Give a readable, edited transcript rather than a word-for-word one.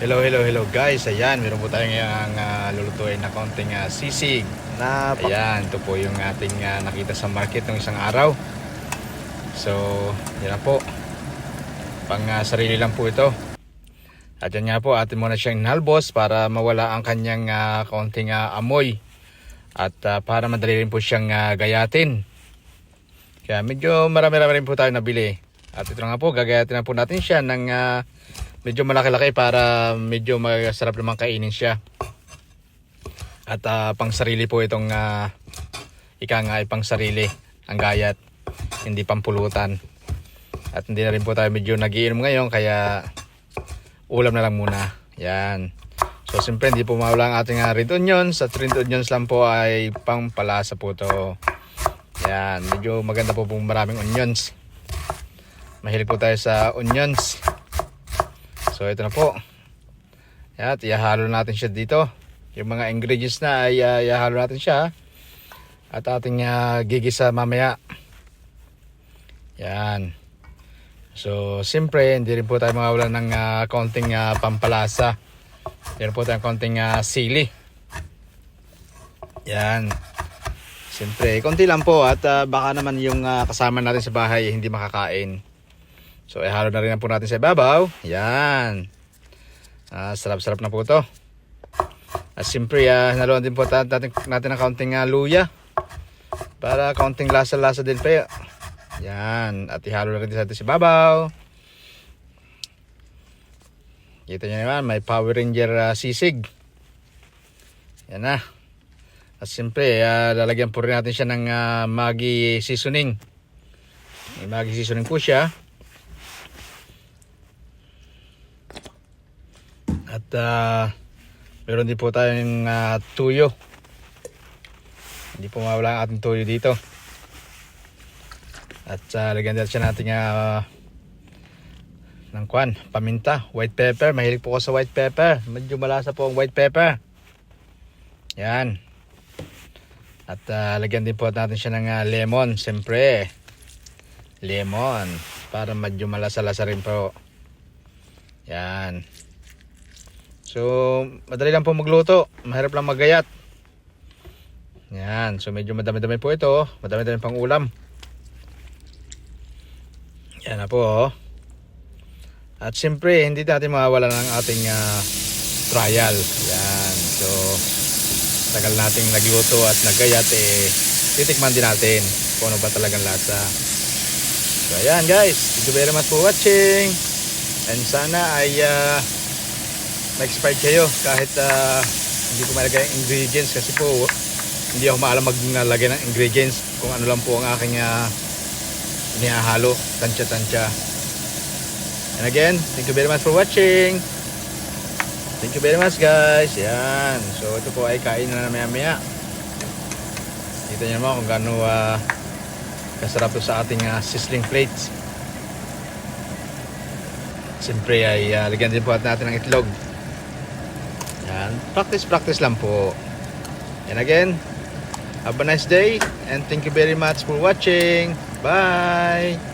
Hello guys. Ayan, meron po tayong lulutuin na konting sisig. Ayan, ito po yung ating nakita sa market ng isang araw. So, yan na po. Pang sarili lang po ito. At yan nga po, atin muna siyang inhalbos para mawala ang kanyang konting amoy. At para madali rin po siyang gayatin. Kaya medyo marami-rami rin po tayo nabili. At ito nga po, gagayatin na po natin siya ng medyo malaki-laki para medyo masarap naman kainin siya. At pang sarili po itong pang sarili ang gayat, hindi pampulutan. At hindi na rin po tayo medyo nagiinom ngayon, kaya ulam na lang muna. Yan. So siyempre hindi po mawala ang ating red onions. At red onions lang po ay pang palasa po to. Yan, medyo maganda po pong maraming onions. Mahilig po tayo sa onions. So ito na po. At ihahalo natin siya dito. Yung mga ingredients na ay ihahalo natin siya. At ating gigisa mamaya. Yan. So siyempre hindi rin po tayo mawawalan ng konting pampalasa. Meron po tayong konting sili. Yan. Siyempre konti lang po. At baka naman yung kasama natin sa bahay hindi makakain. So ihalo na rin po natin sa ibabaw. Yan. Sarap-sarap na po ito. At siyempre hinaluan din po natin ng kaunting luya. Para kaunting lasa-lasa din pa. Yan. At ihalo na rin sa ibabaw. Kita nyo naman, may Power Ranger sisig. Yan na. At siyempre lalagyan po rin natin siya ng Maggi seasoning. May Maggi seasoning po siya. At meron din po tayong tuyo. Hindi po mawala ang ating tuyo dito. At lagyan din siya natin ng paminta, white pepper. Mahilig po ko sa white pepper. Medyo malasa po ang white pepper. Yan. At lagyan din po natin siya ng lemon. Siyempre lemon para medyo malasa-lasa rin po. Yan. So, madali lang po magluto. Mahirap lang maggayat. Yan. So, medyo madami-dami po ito. Madami-dami pang ulam. Yan na po. At siyempre, hindi natin mawawala ng ating trial. Yan. So, tagal nating nagluto at naggayat. Titikman din natin kung ano ba talagang lasa. So, ayan guys. Thank you very much for watching. And sana ay na-expired kayo kahit hindi ko malagay ang ingredients kasi po hindi ako maalam maglagay ng ingredients kung ano lang po ang aking inihahalo, tansya. And again, thank you very much for watching. Thank you very much guys. Yan. So ito po ay kain na maya. Kita nyo naman kung gaano kasarap to sa ating sizzling plates. Siyempre ay lagyan din po natin ng itlog. Yan. Practice lang po. And again, have a nice day and thank you very much for watching. Bye!